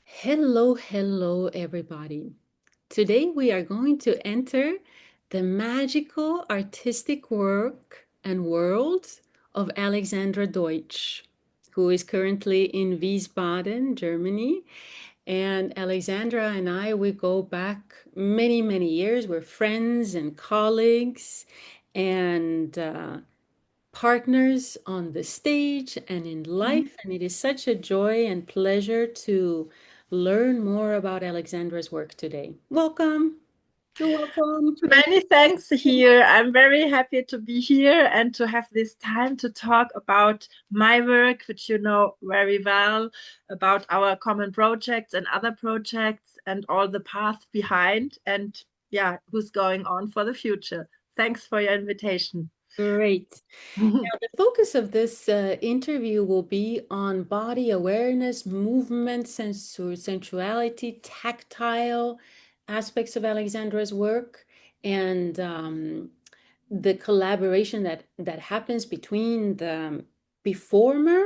Hello, hello, everybody. Today we are going to enter the magical artistic work and world of Alexandra Deutsch, who is currently in Wiesbaden, Germany. And Alexandra and I, we go back many, many years. We're friends and colleagues and partners on the stage and in life. And it is such a joy and pleasure to learn more about Alexandra's work today. Welcome. You're welcome. Many thanks here. I'm very happy to be here and to have this time to talk about my work, which you know very well, about our common projects and other projects and all the path behind and yeah, who's going on for the future. Thanks for your invitation. Great. Now, the focus of this interview will be on body awareness, movement, sensuality, tactile aspects of Alexandra's work, and the collaboration that happens between the performer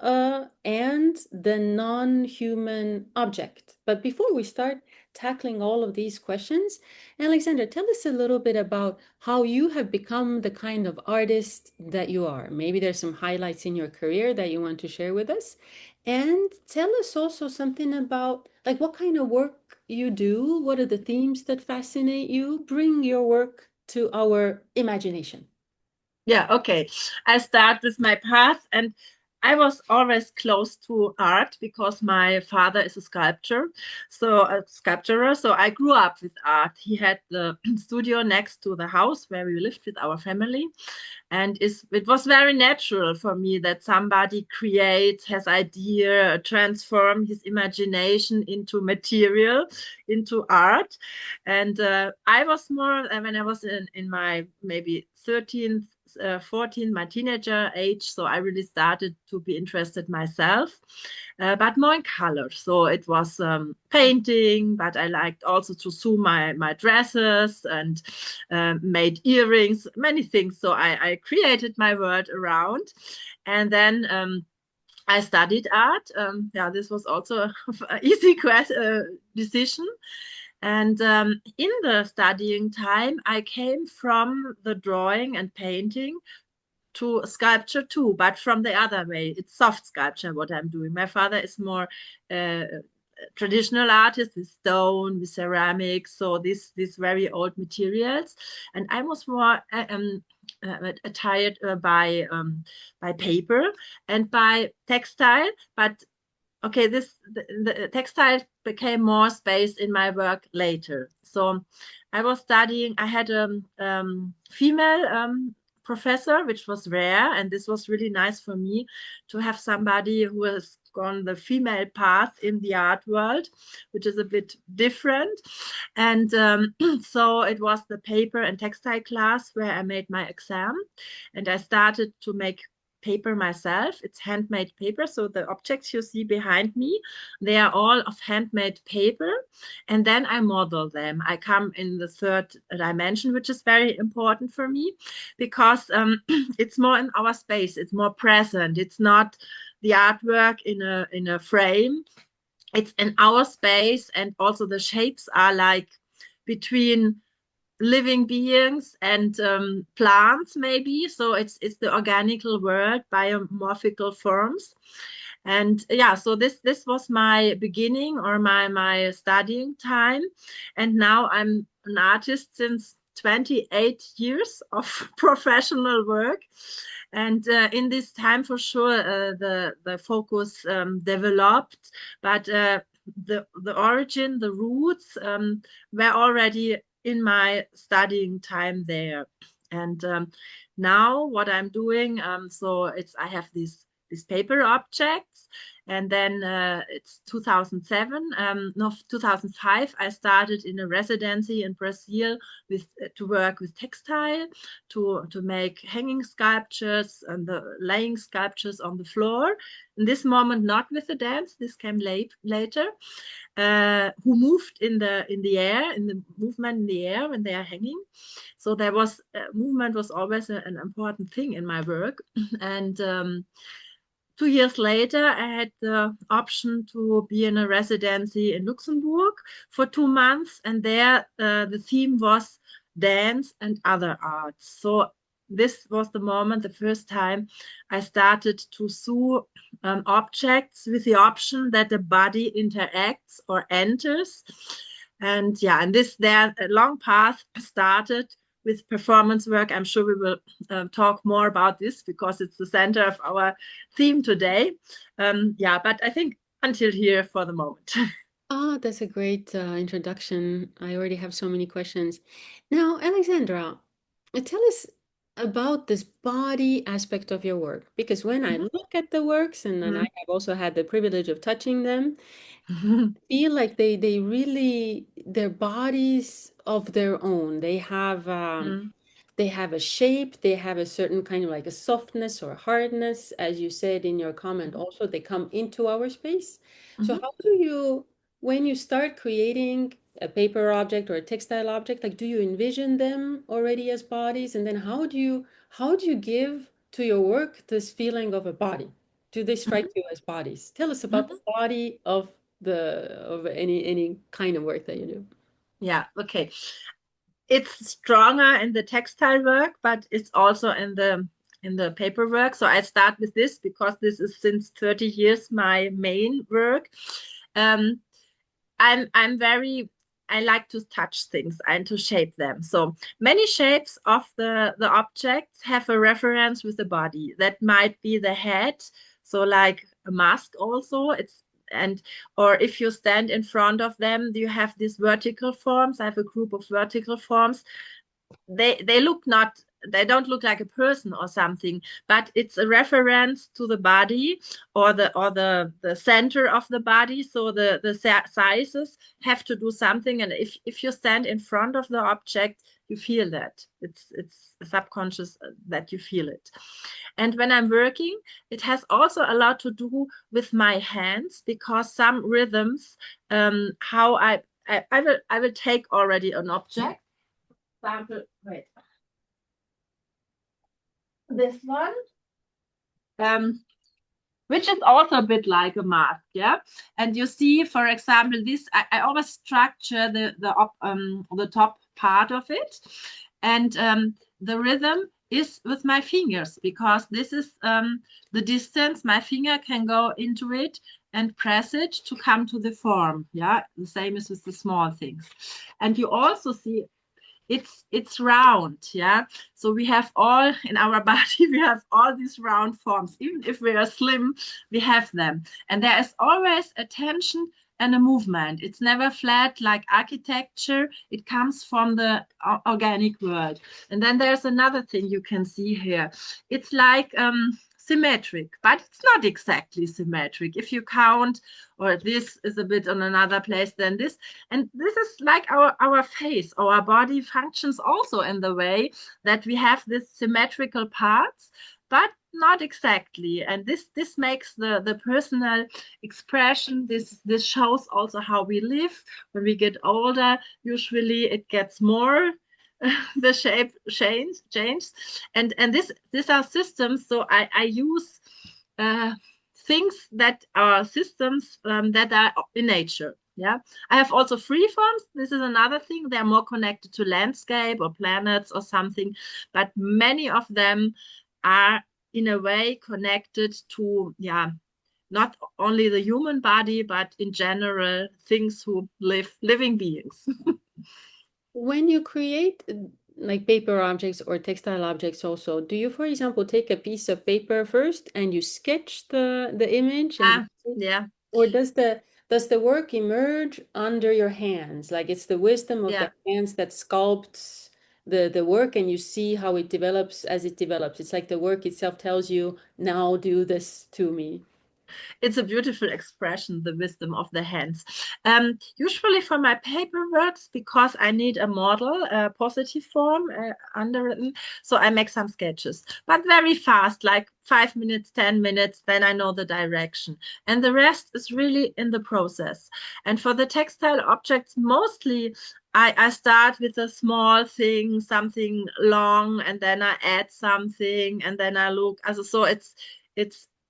and the non-human object. But before we start tackling all of these questions, Alexandra, tell us a little bit about how you have become the kind of artist that you are. Maybe there's some highlights in your career that you want to share with us. And tell us also something about like what kind of work you do, what are the themes that fascinate you? Bring your work to our imagination. Yeah, okay. I start with my path, and I was always close to art because my father is a sculptor, so a sculptor. So I grew up with art. He had the studio next to the house where we lived with our family, and it was very natural for me that somebody creates, has idea, transform his imagination into material, into art. And I was more when I was in my maybe 13th 14, my teenager age. So I really started to be interested myself, but more in color. So it was painting, but I liked also to sew my dresses and made earrings, many things. So I created my world around. And then I studied art. Yeah, this was also an easy decision. And in the studying time, I came from the drawing and painting to sculpture too, but from the other way. It's soft sculpture what I'm doing. My father is more uh, traditional artist with stone, with ceramics, so these very old materials, and I was more attired by paper and by textile, but okay, the textile became more space in my work later. So I was studying. I had a female professor, which was rare, and this was really nice for me to have somebody who has gone the female path in the art world, which is a bit different. And so it was the paper and textile class where I made my exam, and I started to make paper myself. It's handmade paper. So the objects you see behind me, they are all of handmade paper. And then I model them. I come in the third dimension, which is very important for me because it's more in our space. It's more present. It's not the artwork in a frame. It's in our space, and also the shapes are like between living beings and plants maybe, so it's the organical world, biomorphical forms. And yeah, so this was my beginning or my studying time, and now I'm an artist since 28 years of professional work. And in this time, for sure, the focus developed, but the origin, the roots were already in my studying time there. And now what I'm doing, so it's I have these paper objects, and then it's 2007, no 2005. I started in a residency in Brazil with to work with textile, to make hanging sculptures and the laying sculptures on the floor. In this moment, not with the dance. This came later, who moved in the air, in the movement in the air when they are hanging. So there was movement was always an important thing in my work, and 2 years later, I had the option to be in a residency in Luxembourg for 2 months, and there the theme was dance and other arts. So this was the moment, the first time I started to sew objects with the option that the body interacts or enters. And yeah, and this there a long path started with performance work. I'm sure we will talk more about this because it's the center of our theme today. Yeah, but I think until here for the moment. Oh, that's a great introduction. I already have so many questions. Now, Alexandra, tell us about this body aspect of your work. Because when I look at the works, and then I Mhm. have also had the privilege of touching them, Mhm. feel like they really, they're bodies of their own. Mhm. They have a shape, they have a certain kind of like a softness or hardness, as you said in your comment. Also, they come into our space. So Mhm. how do you, when you start creating a paper object or a textile object, like do you envision them already as bodies? And then how do you give to your work this feeling of a body? Do they strike Mhm. you as bodies? Tell us about the Mhm. body of any kind of work that you do. Yeah, okay. It's stronger in the textile work, but it's also in the paperwork. So I start with this because this is since 30 years my main work. Um, I'm very I like to touch things and to shape them. So many shapes of the objects have a reference with the body. That might be the head, so like a mask also. It's and or if you stand in front of them, you have these vertical forms. I have a group of vertical forms. They look not they don't look like a person or something, but it's a reference to the body or the center of the body. So the sizes have to do something, and if you stand in front of the object, you feel that it's subconscious that you feel it. And when I'm working, it has also a lot to do with my hands because some rhythms, how I will take already an object. Example, wait, this one, um, which is also a bit like a mask, yeah. And you see, for example, this I always structure the top part of it, and the rhythm is with my fingers because this is the distance my finger can go into it and press it to come to the form. Yeah, the same is with the small things. And you also see it's round, yeah. So we have all in our body, we have all these round forms. Even if we are slim, we have them, and there is always a tension and a movement. It's never flat like architecture. It comes from the organic world. And then there's another thing you can see here. It's like symmetric, but it's not exactly symmetric if you count, or this is a bit on another place than this. And this is like our face, our body functions also in the way that we have this symmetrical parts, but not exactly. And this makes the personal expression. This shows also how we live. When we get older, usually it gets more the shape changes. And this these are systems. So I use uh, things that are systems that are in nature. Yeah, I have also free forms. This is another thing. They're more connected to landscape or planets or something, but many of them are in a way connected to, yeah, not only the human body, but in general, things who living beings. When you create like paper objects or textile objects also, do you, for example, take a piece of paper first and you sketch the image and Ah, yeah, or does the work emerge under your hands? Like it's the wisdom of the yeah. hands that sculpts the work and you see how it develops as it develops. It's like the work itself tells you, now do this to me. It's a beautiful expression, the wisdom of the hands. Usually for my paper works, because I need a model, a positive form underwritten, so I make some sketches, but very fast, like 5 minutes, 10 minutes, then I know the direction. And the rest is really in the process. And for the textile objects, mostly I start with a small thing, something long, and then I add something, and then I look. Also, so it's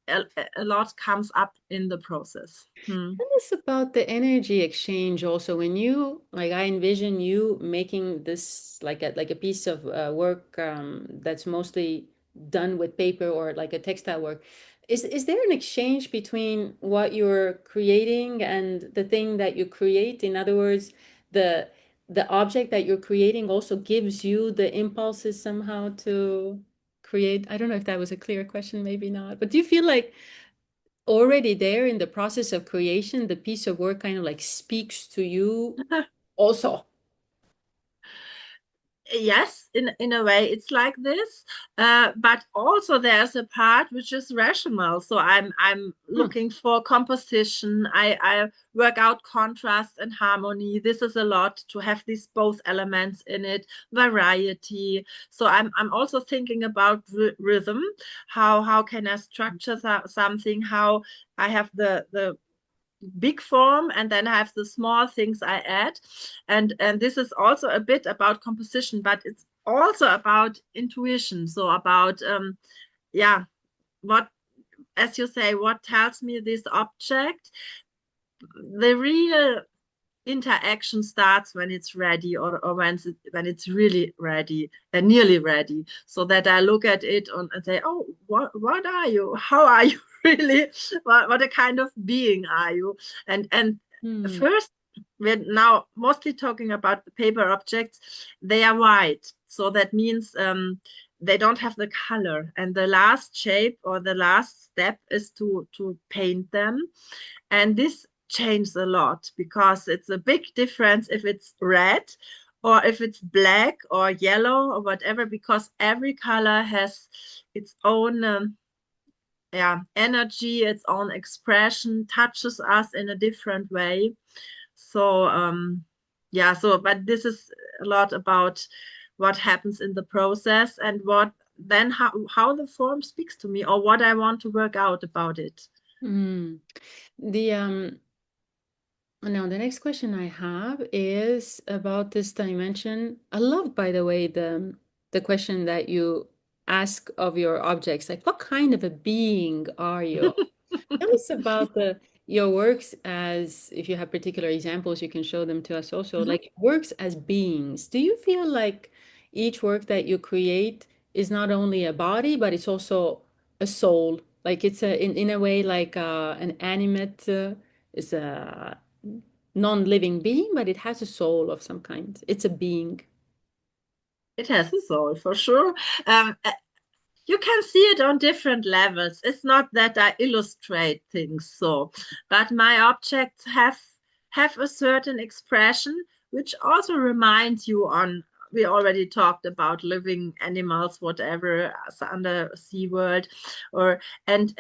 a, a lot comes up in the process. Tell us about the energy exchange also. When you, like, I envision you making this like a piece of work that's mostly done with paper or like a textile work. Is there an exchange between what you're creating and the thing that you create? In other words, the the object that you're creating also gives you the impulses somehow to create. I don't know if that was a clear question, maybe not. But do you feel like already there in the process of creation, the piece of work kind of like speaks to you also? Yes, in a way it's like this, but also there's a part which is rational. So I'm Huh. looking for composition. I work out contrast and harmony. This is a lot to have these both elements in it, variety. So I'm also thinking about rhythm. How can I structure something? How I have the big form and then I have the small things I add. And this is also a bit about composition, but it's also about intuition. So about yeah, what, as you say, what tells me this object. The real interaction starts when it's ready, or when it's really ready and nearly ready, so that I look at it and say, oh, what are you, how are you really, what a kind of being are you. And Hmm. first, we're now mostly talking about the paper objects. They are white, so that means they don't have the color, and the last shape or the last step is to paint them. And this changes a lot because it's a big difference if it's red or if it's black or yellow or whatever, because every color has its own yeah, energy, its own expression, touches us in a different way. So yeah, so but this is a lot about what happens in the process and what then how the form speaks to me or what I want to work out about it. Hmm. The Now the next question I have is about this dimension. I love, by the way, the question that you ask of your objects, like what kind of a being are you? Tell us about the your works as, if you have particular examples, you can show them to us also. Mhm. Like works as beings. Do you feel like each work that you create is not only a body, but it's also a soul? Like it's a in a way like an animate is a non-living being, but it has a soul of some kind. It's a being. It has a soul for sure. Um, you can see it on different levels. It's not that I illustrate things so, but my objects have a certain expression, which also reminds you on. We already talked about living animals, whatever, under sea world, or and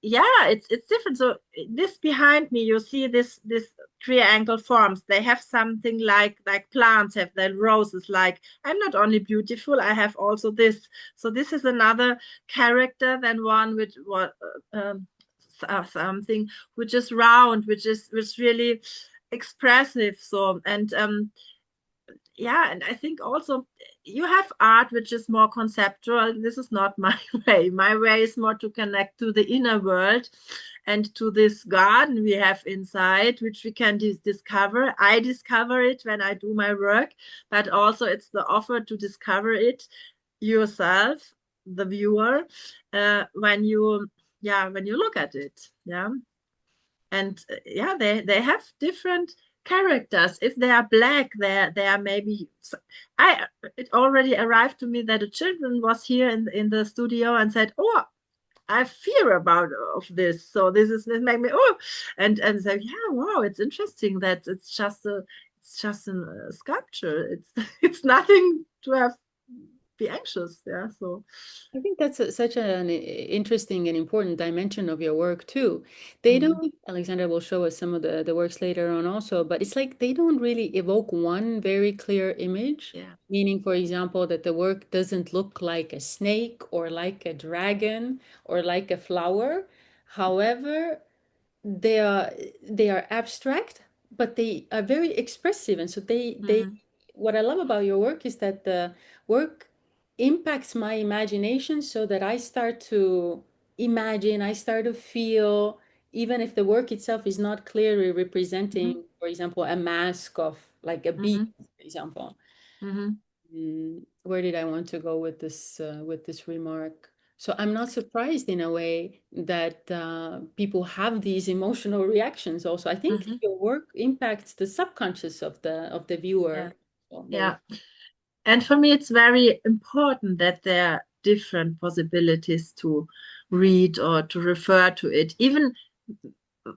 yeah, it's different. So this behind me, you see this triangle forms. They have something like plants have their roses. Like I'm not only beautiful, I have also this. So this is another character than one which what something which is round, which really expressive. So and yeah, and I think also you have art which is more conceptual. This is not my way. My way is more to connect to the inner world and to this garden we have inside, which we can discover. I discover it when I do my work, but also it's the offer to discover it yourself, the viewer, when you, yeah, when you look at it. Yeah. And yeah, they have different characters. If they are black, they are maybe. I It already arrived to me that a children was here in the studio and said, "Oh, I fear about of this." So this made me, oh, and say, yeah, wow, it's interesting that it's just a sculpture. It's it's nothing to have be anxious. Yeah. So. I think that's such an interesting and important dimension of your work too. They Mm, don't, Alexandra will show us some of the works later on also, but it's like they don't really evoke one very clear image, yeah. meaning, for example, that the work doesn't look like a snake or like a dragon or like a flower. However, they are they are abstract, but they are very expressive, and so they Mm, what I love about your work is that the work impacts my imagination so that I start to imagine, I start to feel, even if the work itself is not clearly Mhm, representing, for example, a mask of like a bee, mhm, for example. mhm, Where did I want to go with this remark? So I'm not surprised in a way that people have these emotional reactions also. I think mhm. your work impacts the subconscious of the viewer. Yeah, So very yeah. And for me, it's very important that there are different possibilities to read or to refer to it. Even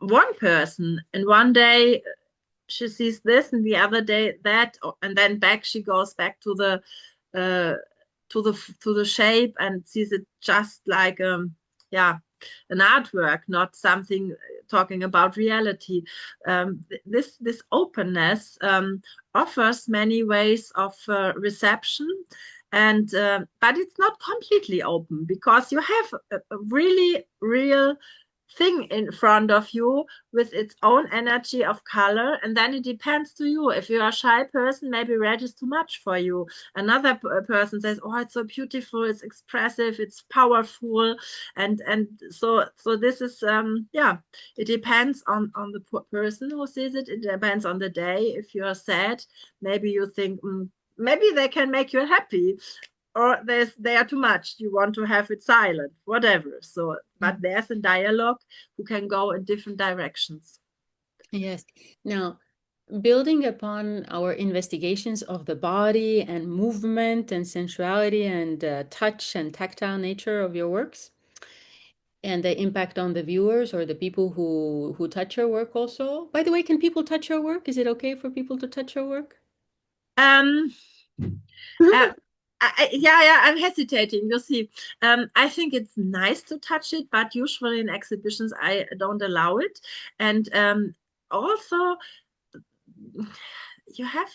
one person, and one day she sees this, and the other day that, and then back she goes back uh, to the shape and sees it just like yeah, an artwork, not something talking about reality. This openness offers many ways of reception, and but it's not completely open because you have a really real thing in front of you with its own energy of color, and then it depends to you. If you're a shy person, maybe red is too much for you. Another person says, oh, it's so beautiful, it's expressive, it's powerful, and so this is yeah, it depends on the person who sees it. It depends on the day. If you're sad, maybe you think, maybe they can make you happy, or they are too much, you want to have it silent, whatever. So but there's a dialogue who can go in different directions. yes. Now, building upon our investigations of the body and movement and sensuality and touch and tactile nature of your works, and the impact on the viewers or the people who touch your work also. By the way, can people touch your work? Is it okay for people to touch your work? um uh, yeah, I'm hesitating. You see, I think it's nice to touch it, but usually in exhibitions I don't allow it. And also, you have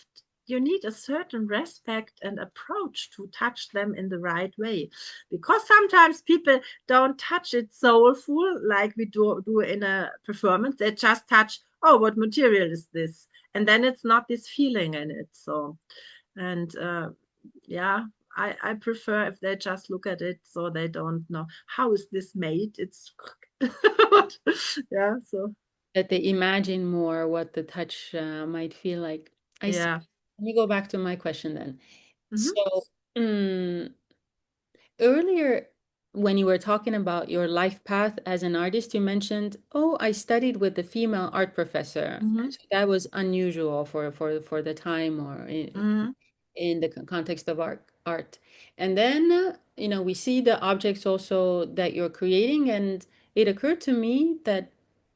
you need a certain respect and approach to touch them in the right way, because sometimes people don't touch it soulful like we do in a performance. They just touch, oh, what material is this, and then it's not this feeling in it. So and yeah, I prefer if they just look at it, so they don't know how is this made. It's yeah, so That they imagine more what the touch might feel like. I see. yeah. Let me go back to my question then. Mhm, So, mm, earlier, when you were talking about your life path as an artist, you mentioned, "Oh, I studied with the female art professor." mhm, So that was unusual for the time or mhm. in the context of art. And then we see the objects also that you're creating, and it occurred to me that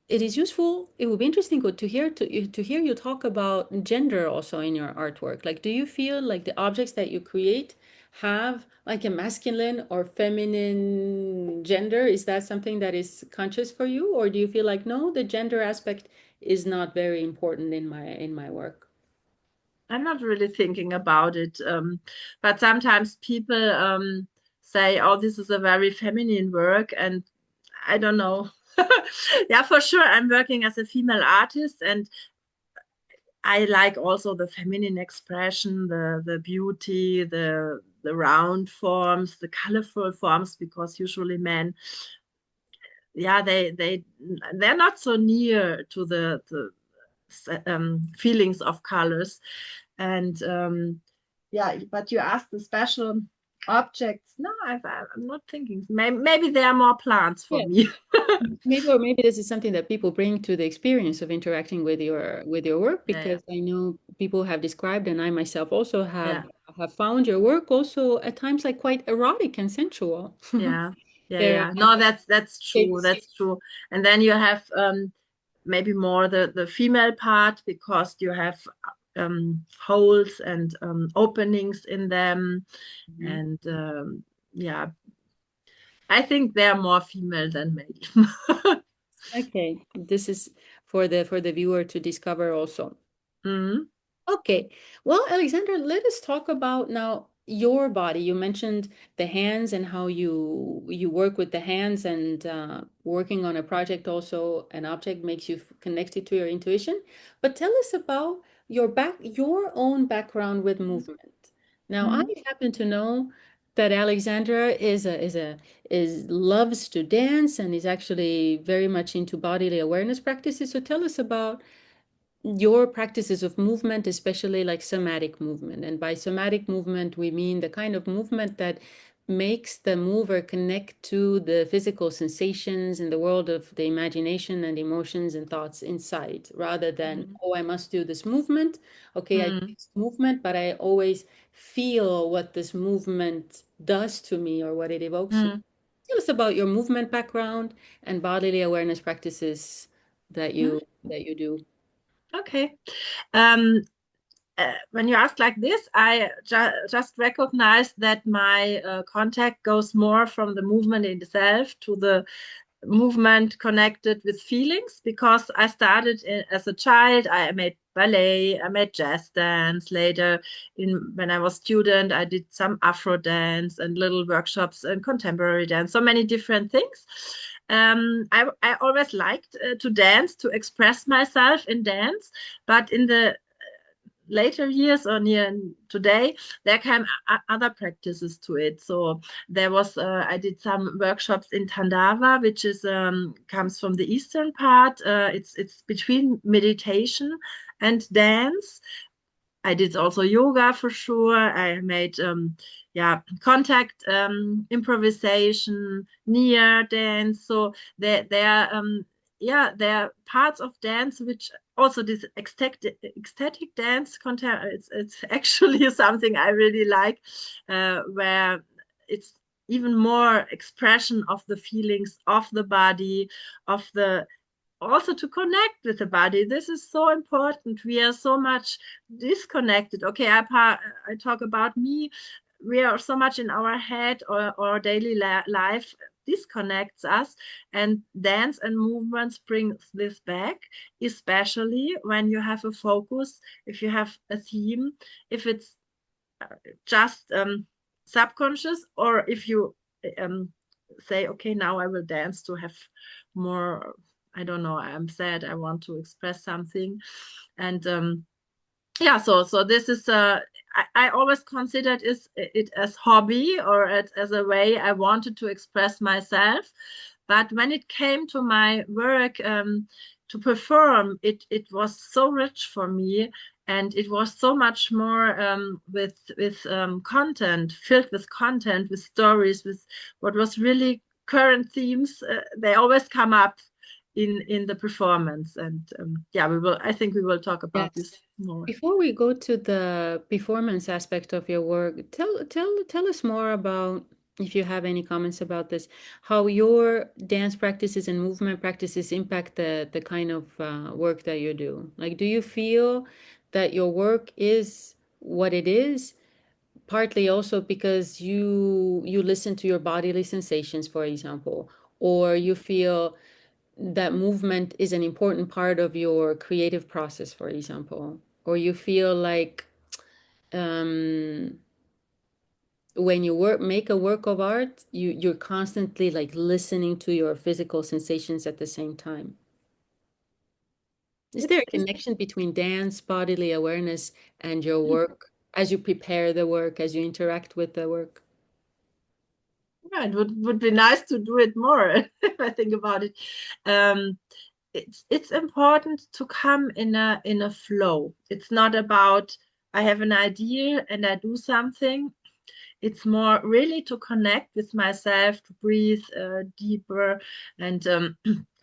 it is useful, it would be interesting to hear you talk about gender also in your artwork. Like, do you feel like the objects that you create have like a masculine or feminine gender? Is that something that is conscious for you, or do you feel like, no, the gender aspect is not very important in my work? I'm not really thinking about it. But sometimes people say, oh, this is a very feminine work. And I don't know. Yeah, for sure. I'm working as a female artist, and I like also the feminine expression, the beauty, the round forms, the colorful forms, because usually men, yeah, they're not so near to the feelings of colors. And yeah, but you asked the special objects. No, I'm not thinking. Maybe there are more plants for me. Maybe, or maybe this is something that people bring to the experience of interacting with your work, Yeah, yeah, because I know people have described, and I myself also yeah, have found your work also at times like quite erotic and sensual. yeah, yeah, There yeah. No, that's true. shapes. That's true. And then you have maybe more the female part, because you have holes and openings in them, Mhm. and yeah, I think they're more female than male. Okay, this is for the viewer to discover also. Mhm, Okay. Well, Alexander, let us talk about now your body. You mentioned the hands and how you work with the hands, and working on a project also, an object makes you connected to your intuition. But tell us about your own background with movement. Now, I mhm, happen to know that Alexandra is loves to dance and is actually very much into bodily awareness practices. So tell us about your practices of movement, especially like somatic movement. And by somatic movement, we mean the kind of movement that makes the mover connect to the physical sensations in the world of the imagination and emotions and thoughts inside, rather than, Mm, oh, I must do this movement. Okay, I do mm, this movement, but I always feel what this movement does to me or what it evokes. mm, Tell us about your movement background and bodily awareness practices mm. that you do. Okay. Um, when you ask like this, I just recognize that my contact goes more from the movement in itself to the movement connected with feelings because I started as a child. I made ballet, I made jazz dance. Later, when I was student, I did some Afro dance and little workshops and contemporary dance. So many different things. I always liked to dance, to express myself in dance, but in the later years or near today, there came other practices to it. So there was I did some workshops in Tandava, which is comes from the eastern part. It's between meditation and dance. I did also yoga for sure. I made yeah, contact improvisation, near dance. So there yeah, there are parts of dance which also this ecstatic dance content. It's actually something I really like, where it's even more expression of the feelings of the body, of the also to connect with the body. This is so important. We are so much disconnected. Okay, I talk about me. We are so much in our head, or daily life disconnects us, and dance and movements brings this back, especially when you have a focus, if you have a theme, if it's just subconscious, or if you um, say, okay, now I will dance to have more, I don't know, I'm sad, I want to express something. And yeah, so this is I always considered it as hobby, or as a way I wanted to express myself. But when it came to my work, to perform, it was so rich for me, and it was so much more with content, filled with content, with stories, with what was really current themes. They always come up in the performance, and yeah, we will. I think we will talk about Yes. this more. Before we go to the performance aspect of your work, tell us more about, if you have any comments about this, how your dance practices and movement practices impact the kind of work that you do. Like, do you feel that your work is what it is, partly also because you listen to your bodily sensations, for example, or you feel that movement is an important part of your creative process, for example, or you feel like um, when you make a work of art, you're constantly like listening to your physical sensations at the same time. Is there a It's connection between dance, bodily awareness, and your work as you prepare the work, as you interact with the work? yeah, it would be nice to do it more if I think about it. Um, it's important to come in a flow. It's not about I have an idea and I do something. It's more really to connect with myself, to breathe deeper, and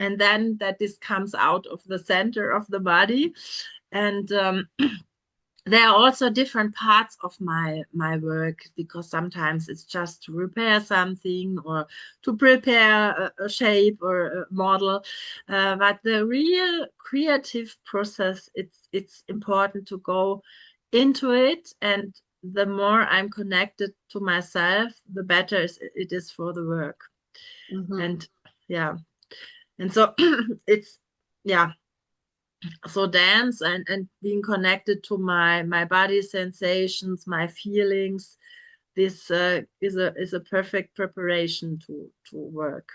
and then that this comes out of the center of the body, and there are also different parts of my work, because sometimes it's just to repair something or to prepare a shape or a model, but the real creative process, it's important to go into it, and the more I'm connected to myself, the better it is for the work. Mhm. And yeah, and so it's yeah, so dance and being connected to my body sensations, my feelings, this is a perfect preparation to work.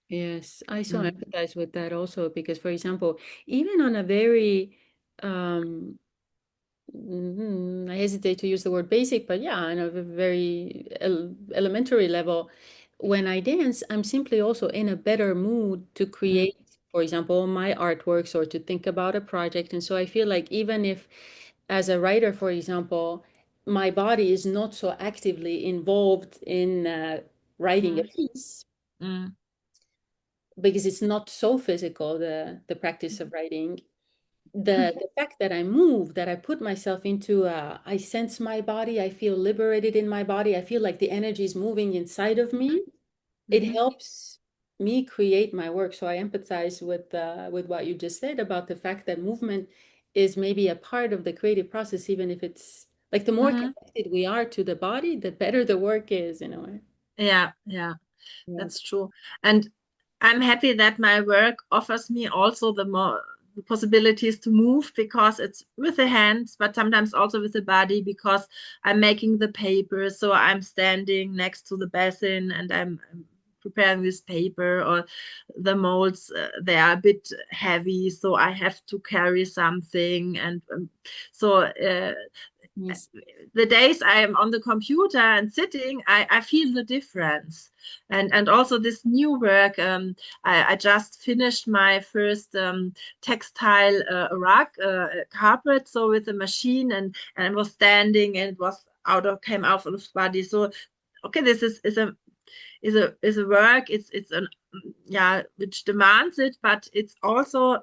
Yes, I so Mm. empathize with that also because, for example, even on a very um, I hesitate to use the word basic, but yeah, on a very elementary level, when I dance, I'm simply also in a better mood to Mm, create, for example, my artworks or to think about a project. And so I feel like even if, as a writer, for example, my body is not so actively involved in writing a mm, piece, mm, because it's not so physical, the practice of writing, mm, the fact that I move, that I put myself into, I sense my body, I feel liberated in my body, I feel like the energy is moving inside of me. It mhm, helps me create my work. So I empathize with what you just said about the fact that movement is maybe a part of the creative process, even if it's like the more mhm. connected we are to the body, the better the work is in a way. Yeah, yeah. Yeah. That's true. And I'm happy that my work offers me also the possibilities to move because it's with the hands, but sometimes also with the body because I'm making the paper. So I'm standing next to the basin and I'm preparing this paper or the molds, they are a bit heavy, so I have to carry something. And Yes. the days I am on the computer and sitting, I feel the difference. And also this new work, I just finished my first textile rug carpet, so with a machine, and I was standing and it was came out of the body. So okay, this is a work. It's an yeah, which demands it, but it's also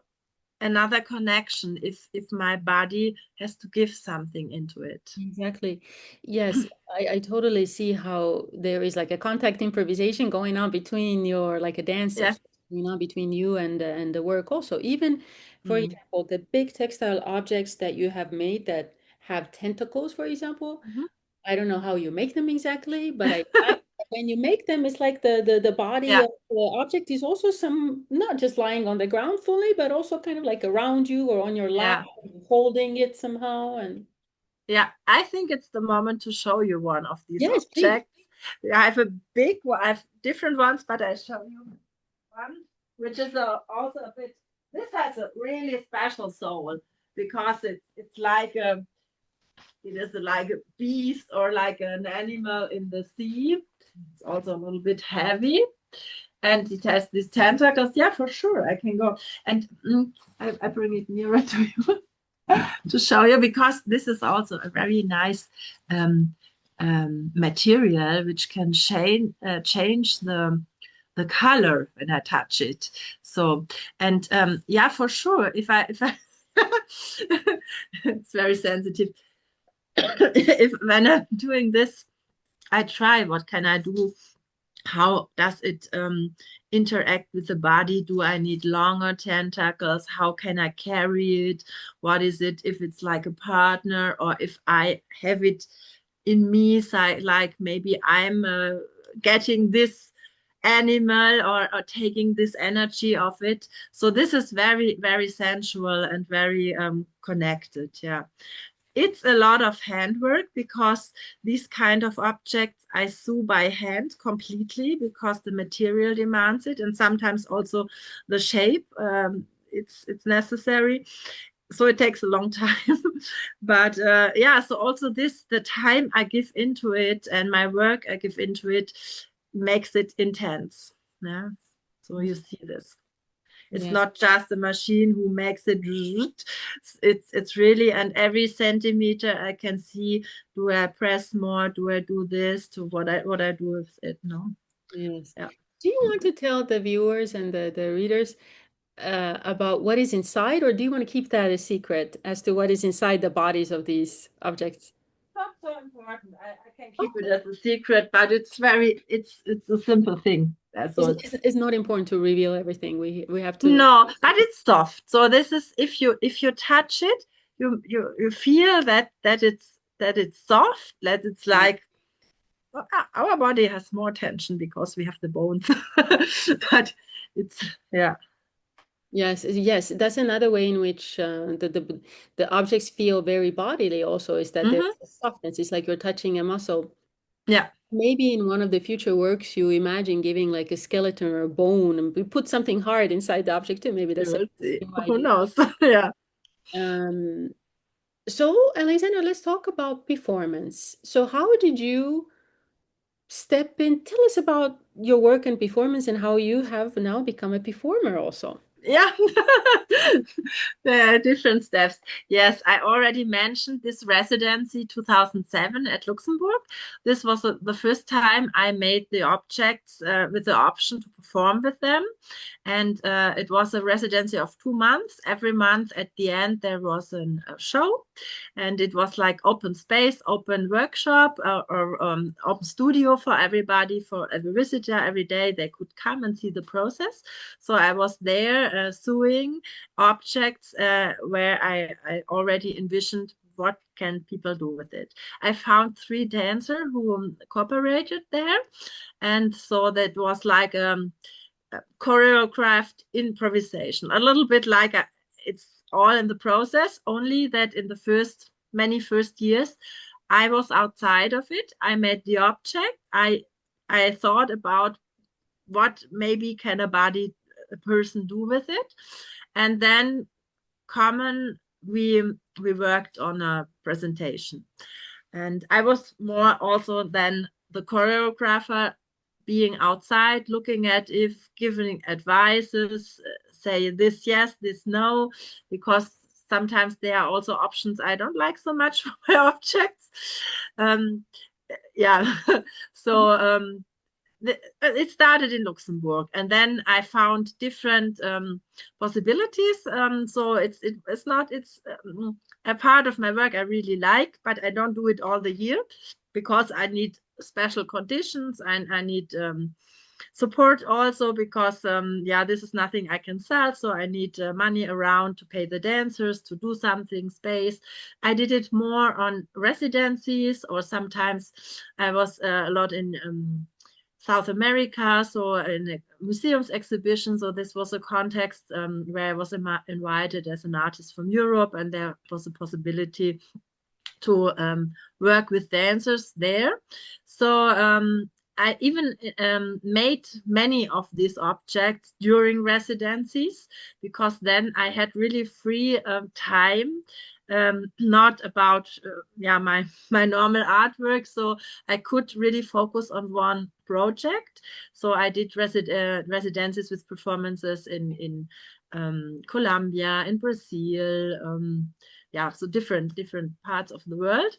another connection if my body has to give something into it. Exactly. Yes, I totally see how there is like a contact improvisation going on between your, like a dance of Yeah. sorts going on between you and the work also. Even, for Mm. example, the big textile objects that you have made that have tentacles, for example, Mhm. I don't know how you make them exactly, but I find that when you make them, it's like the body Yeah, of the object is also some not just lying on the ground fully, but also kind of like around you or on your lap, yeah, holding it somehow. And yeah. I think it's the moment to show you one of these yes, please. objects. I have a big one. I have different ones, but I show you one, which is also a bit. This has a really special soul because it's like it is like a beast or like an animal in the sea. It's also a little bit heavy, and it has these tentacles. Yeah, for sure, I can go and I bring it nearer to you to show you because this is also a very nice um, material which can change the color when I touch it. So and yeah, for sure, if I it's very sensitive. If when I'm doing this, I try. What can I do? How does it interact with the body? Do I need longer tentacles? How can I carry it? What is it if it's like a partner or if I have it in me? So like maybe I'm getting this animal or taking this energy of it. So this is very, very sensual and very connected. Yeah, it's a lot of handwork because these kind of objects I sew by hand completely because the material demands it, and sometimes also the shape. It's necessary, so it takes a long time. But yeah, so also this the time I give into it and my work I give into it makes it intense. Yeah, so you see this. It's Yeah. not just a machine who makes it. It's really, and every centimeter I can see. Do I press more? Do I do this? To what I do with it? No. Yes. Yeah. Do you want to tell the viewers and the readers about what is inside, or do you want to keep that a secret as to what is inside the bodies of these objects? Not so important. I can keep it Okay. as a secret, but it's a simple thing. That's all. It's not important to reveal everything. We have to. No, but it's soft. So this is if you touch it, you feel that it's soft. That it's Yeah. like our body has more tension because we have the bones. But it's yeah. Yes, yes, that's another way in which the objects feel very bodily also is that there's Hmm. a softness. It's like you're touching a muscle. Yeah. Maybe in one of the future works you imagine giving like a skeleton or a bone and we put something hard inside the object too. Maybe You that's a will see. new Who idea. knows? Yeah. Um, So, Alexandra, let's talk about performance. So, how did you step in? Tell us about your work and performance and how you have now become a performer also. Yeah, there are different steps. Yes, I already mentioned this residency 2007 at Luxembourg. This was the first time I made the objects with the option to perform with them. And it was a residency of 2 months. Every month at the end, there was a show. And it was like open space, open workshop, or open studio for everybody, for every visitor. Every day they could come and see the process. So I was there sewing objects where I already envisioned what can people do with it. I found three dancers who cooperated there. And so that was like choreographed improvisation, a little bit like it's all in the process, only that in the many first years, I was outside of it. I made the object. I thought about what maybe can a person do with it, and then common we we worked on a presentation, and I was more also than the choreographer, being outside looking at, if giving advices, say this yes, this no, because sometimes there are also options I don't like so much for my objects. um, yeah. So it started in Luxembourg, and then I found different possibilities. So it's not it's a part of my work I really like, but I don't do it all the year because I need special conditions and I need support also because yeah, this is nothing I can sell, so I need money around to pay the dancers, to do something, space. I did it more on residencies, or sometimes I was a lot in South America, so in a museums exhibition. So this was a context where I was invited as an artist from Europe, and there was a possibility to work with dancers there. So I even made many of these objects during residencies, because then I had really free time, not about yeah, my normal artwork. So I could really focus on one project. So I did residencies with performances in Colombia, in Brazil. Yeah, so different parts of the world.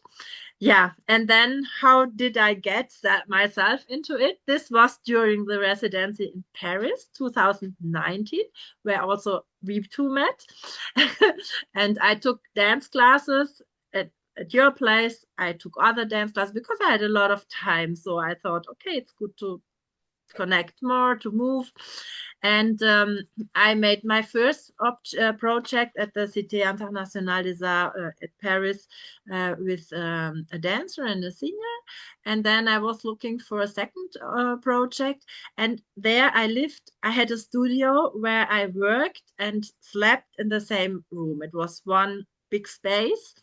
Yeah, and then how did I get that myself into it? This was during the residency in Paris 2019, where also we two met. And I took dance classes at your place. I took other dance classes because I had a lot of time, so I thought, okay, it's good to connect more, to move. And I made my first project at the Cité Internationale des Arts at Paris with a dancer and a singer. And then I was looking for a second project. And there I lived. I had a studio where I worked and slept in the same room. It was one big space.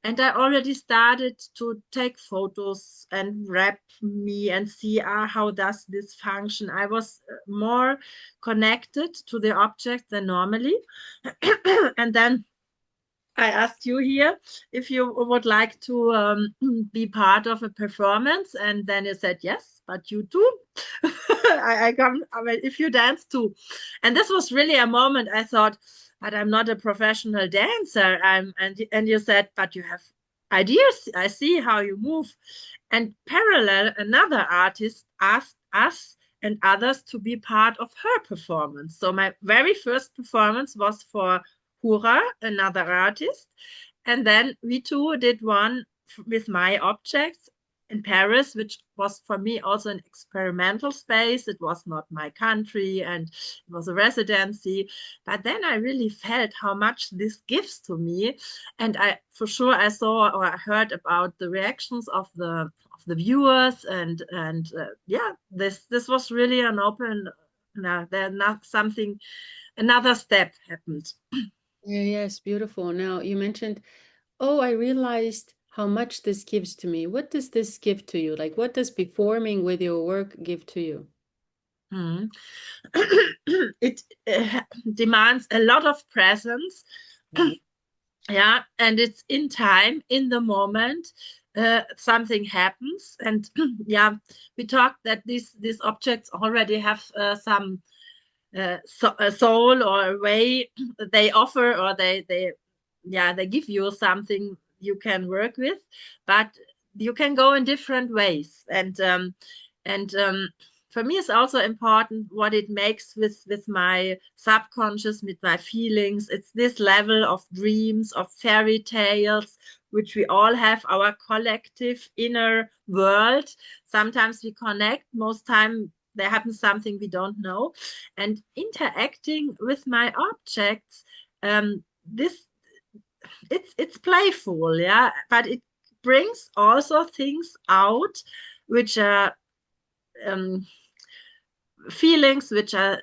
And I already started to take photos and wrap me and see how does this function. I was more connected to the object than normally. And then I asked you here if you would like to be part of a performance, and then you said yes, but you too. I come. I mean, if you dance too, and this was really a moment. I thought, but I'm not a professional dancer. And you said, but you have ideas. I see how you move. And parallel, another artist asked us and others to be part of her performance. So my very first performance was for Hura, another artist. And then we two did one with my objects in Paris, which was for me also an experimental space. It was not my country and it was a residency. But then I really felt how much this gives to me. And I, for sure, I saw or I heard about the reactions of the viewers, and yeah, this was really an open. There not something, another step happened. Yeah, yes, beautiful. Now, you mentioned, oh, I realized how much this gives to me. What does this give to you? Like, what does performing with your work give to you? Hmm. It demands a lot of presence. Mhm. Yeah, and it's in time, in the moment, something happens, and yeah, we talked that these objects already have some a soul or a way they offer, or they yeah, they give you something you can work with, but you can go in different ways. And for me it's also important what it makes with my subconscious, with my feelings. It's this level of dreams, of fairy tales, which we all have, our collective inner world. Sometimes we connect, most time there happens something we don't know. And interacting with my objects, this it's playful, yeah, but it brings also things out which are um, feelings, which are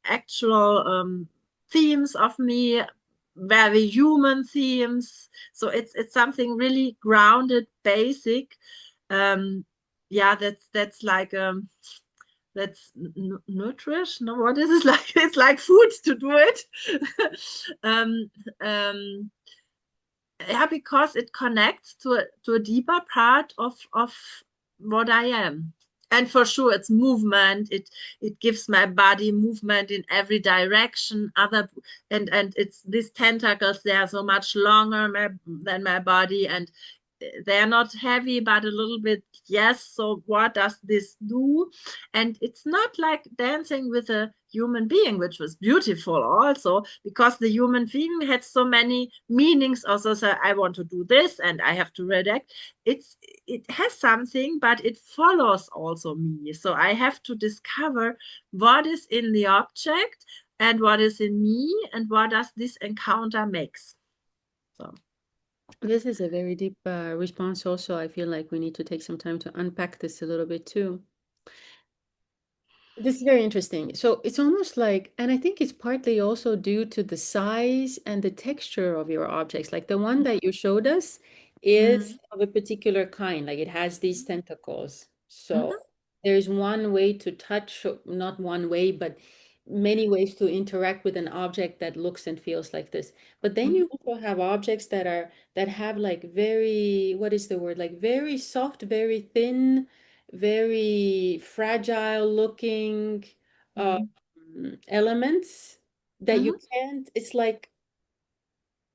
actual themes of me, very human themes. So it's something really grounded, basic. um yeah, that's like that's nutrition. No, what is it like? It's like food to do it. um, um, yeah, because it connects to a deeper part of what I am. And for sure, it's movement. It gives my body movement in every direction. And it's these tentacles. They are so much longer than my body, and they're not heavy, but a little bit, yes. So what does this do? And it's not like dancing with a human being, which was beautiful also, because the human being had so many meanings. Also, so I want to do this and I have to react. It has something, but it follows also me. So I have to discover what is in the object and what is in me, and what does this encounter makes. So This is a very deep response also. I feel like we need to take some time to unpack this a little bit too. This is very interesting. So it's almost like, and I think it's partly also due to the size and the texture of your objects. Like the one that you showed us is mm, of a particular kind, like it has these tentacles. So mhm, there's one way to touch, not one way, but many ways to interact with an object that looks and feels like this. But then mhm, you also have objects that have like very, what is the word? Like very soft, very thin, very fragile looking uh, mm, elements that you mhm. can't, it's like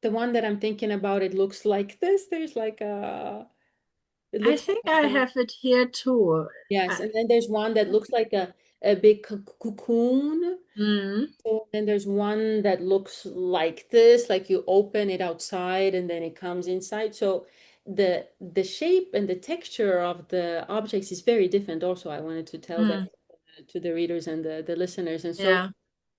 the one that I'm thinking about, it looks like this. There's like it I looks think like I some, have it here too. yes. I, And then there's one that looks like a big cocoon. mm, So then there's one that looks like this, like you open it outside and then it comes inside. So the shape and the texture of the objects is very different also. I wanted to tell that mm, to the readers and the listeners. And so yeah,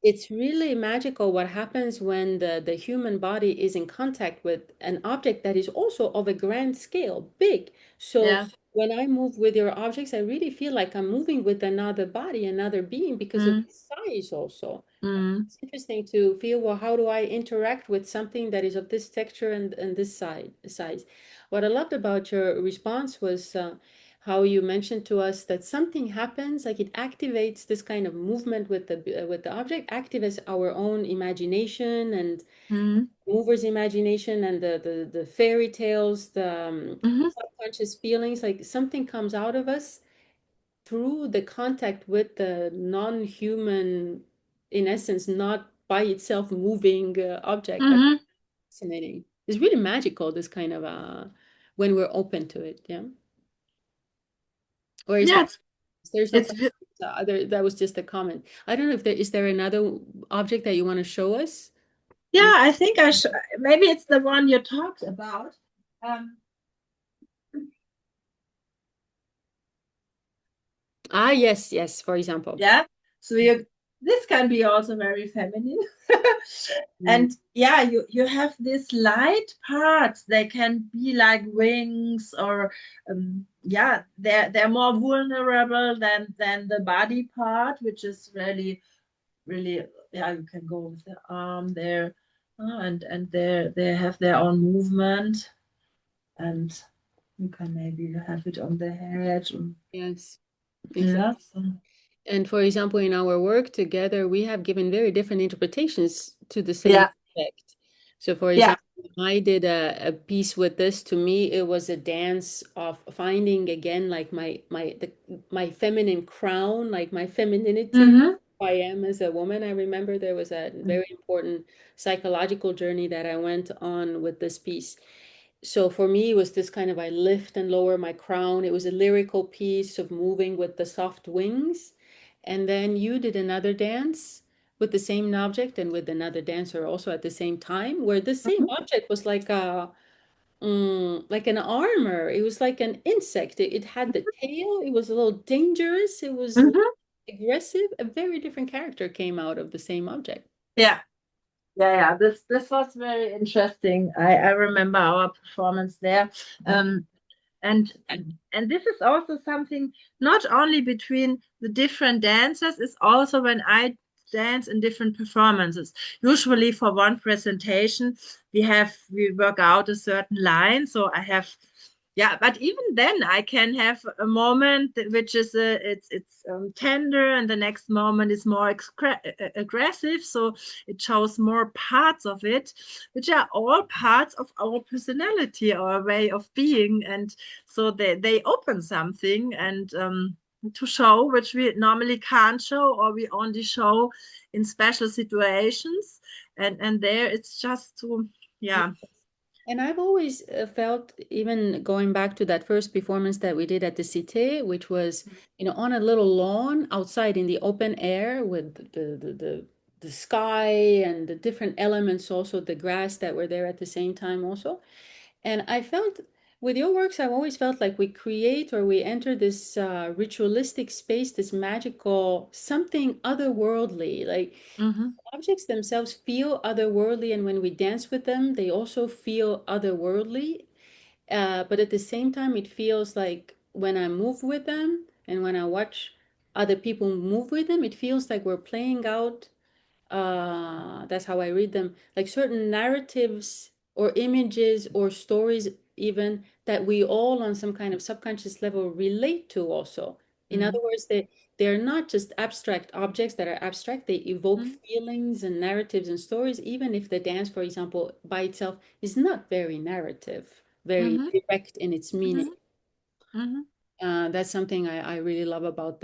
it's really magical what happens when the human body is in contact with an object that is also of a grand scale, big. So yeah, when I move with your objects, I really feel like I'm moving with another body, another being because of mm, the size also. mm, It's interesting to feel, well, how do I interact with something that is of this texture and this size? What I loved about your response was how you mentioned to us that something happens, like it activates this kind of movement with the object, activates our own imagination and mm, mover's imagination and the fairy tales, the mhm, subconscious feelings, like something comes out of us through the contact with the non-human, in essence, not by itself moving object. That's mhm. fascinating. It's really magical, this kind of when we're open to it. Yeah. Or is Yeah, that there's no it's question? Other that was just a comment. I don't know if there is there another object that you want to show us? yeah. I think I should. Maybe it's the one you talked about. Um, Ah, yes, yes, for example. yeah. So you this can be also very feminine. Mm, And yeah, you have these light parts. They can be like wings, or yeah, they're more vulnerable than the body part, which is really, yeah, you can go with the arm there, and they have their own movement, and you can maybe have it on the head. yes, Yeah, exactly. so, And for example, in our work together, we have given very different interpretations to the same yeah, aspect. So, for Yeah. example, I did a piece with this. To me, it was a dance of finding again, like my feminine crown, like my femininity, Mm-hmm. who I am as a woman. I remember there was a very important psychological journey that I went on with this piece. So for me, it was this kind of I lift and lower my crown. It was a lyrical piece of moving with the soft wings. And then you did another dance with the same object and with another dancer also at the same time, where the same object was like a like an armor. It was like an insect. It had the tail. It was a little dangerous. It was Mm-hmm. aggressive. A very different character came out of the same object. Yeah. Yeah, yeah. This was very interesting. I remember our performance there. Um, and this is also something not only between the different dancers, it's also when I dance in different performances. Usually for one presentation we work out a certain line, so I have, yeah, but even then I can have a moment which is it's tender, and the next moment is more aggressive, so it shows more parts of it, which are all parts of our personality, our way of being. And so they open something, and to show which we normally can't show, or we only show in special situations. And there it's just to, yeah. And I've always felt, even going back to that first performance that we did at the Cité, which was, on a little lawn outside in the open air with the sky and the different elements, also the grass that were there at the same time also. And I felt with your works, I've always felt like we create or we enter this ritualistic space, this magical, something otherworldly. Like Mm-hmm. objects themselves feel otherworldly, and when we dance with them, they also feel otherworldly. But at the same time, it feels like when I move with them and when I watch other people move with them, it feels like we're playing out, that's how I read them, like certain narratives or images or stories, even that we all on some kind of subconscious level relate to also. In other words, they're not just abstract objects that are abstract, they evoke Mm-hmm. feelings and narratives and stories, even if the dance, for example, by itself is not very narrative, very Mm-hmm. direct in its meaning. Mm-hmm. That's something I really love about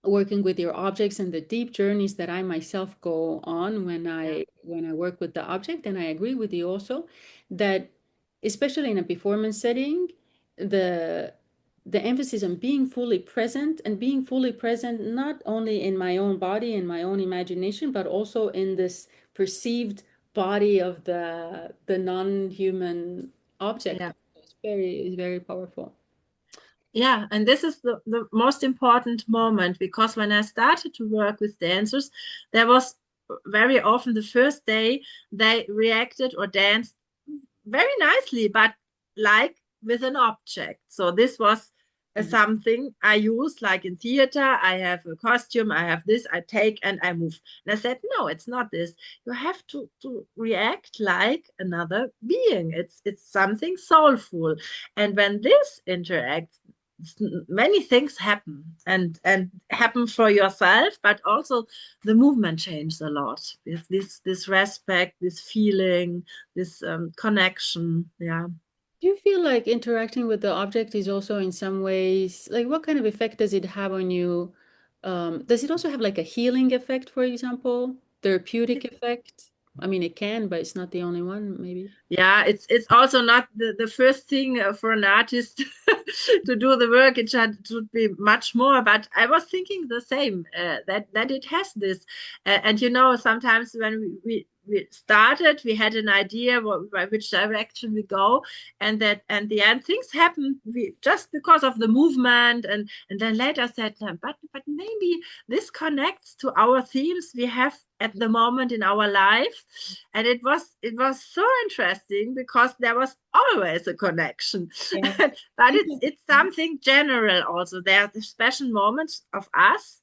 working with your objects and the deep journeys that I myself go on Yeah. when I work with the object. And I agree with you also that especially in a performance setting, the the emphasis on being fully present, and being fully present not only in my own body and my own imagination, but also in this perceived body of the non-human object. Yeah. It's very powerful. Yeah, and this is the most important moment, because when I started to work with dancers, there was very often the first day they reacted or danced very nicely, but like with an object. So this was Mhm. something I use, like in theater. I have a costume, I have this, I take and I move. And I said, no, it's not this. You have to react like another being. It's something soulful. And when this interacts, many things happen, and happen for yourself, but also the movement changes a lot. This respect, this feeling, this connection. Yeah. Do you feel like interacting with the object is also in some ways, like what kind of effect does it have on you? Does it also have like a healing effect, for example, therapeutic effect? I mean, it can, but it's not the only one, maybe. Yeah, it's also not the first thing for an artist to do the work. Should be much more. But I was thinking the same, that it has this. And sometimes when we started, we had an idea by which direction we go, and that and the end things happen just because of the movement. And then later said, "No, but maybe this connects to our themes we have at the moment in our life." And it was so interesting, because there was always a connection. Yeah. But it's something general also. There are special moments of us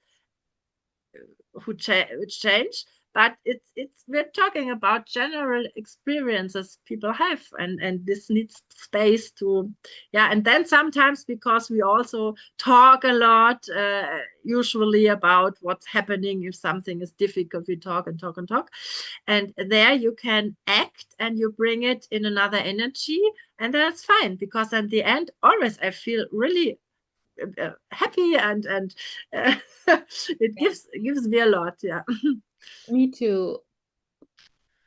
which change, but it's we're talking about general experiences people have, and this needs space to, yeah. And then sometimes, because we also talk a lot, usually about what's happening if something is difficult, we talk and talk and talk, and there you can act and you bring it in another energy, and that's fine, because at the end always I feel really happy, and uh, it gives me a lot, yeah. Me too.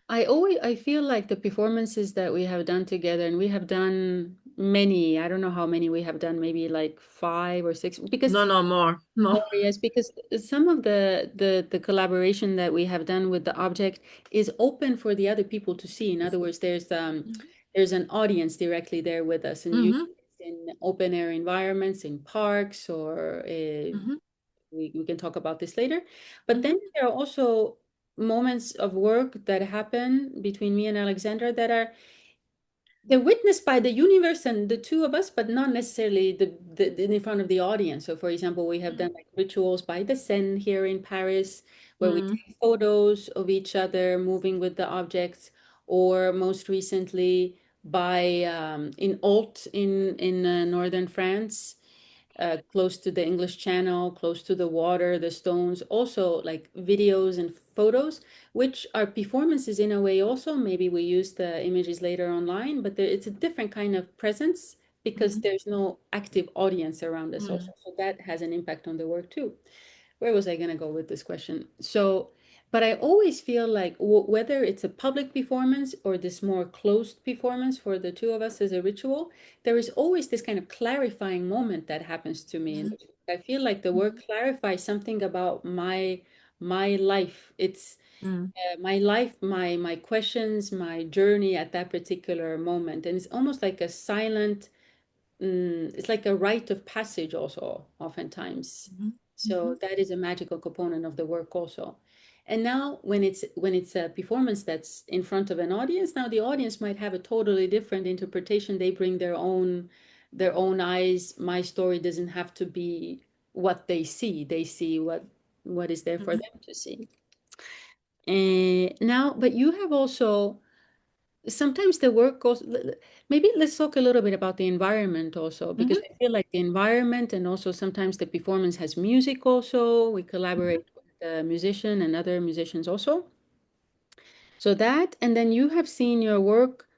I feel like the performances that we have done together, and we have done many, I don't know how many we have done, maybe like five or six, because No, no, more, more. more, yes, because some of the collaboration that we have done with the object is open for the other people to see. In other words, there's an audience directly there with us, and Mm-hmm, usually it's in open air environments, in parks, or mm-hmm, we can talk about this later. But mm-hmm, then there are also moments of work that happen between me and Alexandra that are they're witnessed by the universe and the two of us, but not necessarily in front of the audience. So, for example, we have done like rituals by the Seine here in Paris, where we mm-hmm, take photos of each other moving with the objects, or most recently by in Alt in northern France, close to the English Channel, close to the water, the stones, also like videos and photos, which are performances in a way also. Maybe we use the images later online, but it's a different kind of presence because mm-hmm, there's no active audience around us also. So that has an impact on the work too. Where was I going to go with this question? So, but I always feel like whether it's a public performance or this more closed performance for the two of us as a ritual, there is always this kind of clarifying moment that happens to me. And I feel like the work clarifies something about my life. It's mm-hmm, my life, my questions, my journey at that particular moment, and it's almost like a silent it's like a rite of passage also oftentimes. mm-hmm, So that is a magical component of the work also. And now when it's a performance that's in front of an audience, now the audience might have a totally different interpretation. They bring their own eyes. My story doesn't have to be what they see. They see what is there for mm-hmm, them to see. And now, but you have also sometimes the work goes, maybe let's talk a little bit about the environment also, because mm-hmm, I feel like the environment and also sometimes the performance has music also. We collaborate with the musician and other musicians also. So that, and then you have seen your work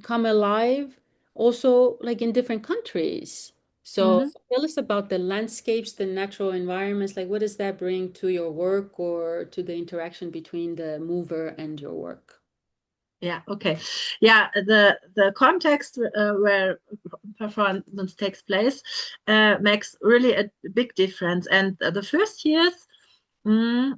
come alive also like in different countries. So mm-hmm. tell us about the landscapes, the natural environments, like what does that bring to your work or to the interaction between the mover and your work? Yeah, okay. Yeah, the context where performance takes place makes really a big difference. And the first years, mm,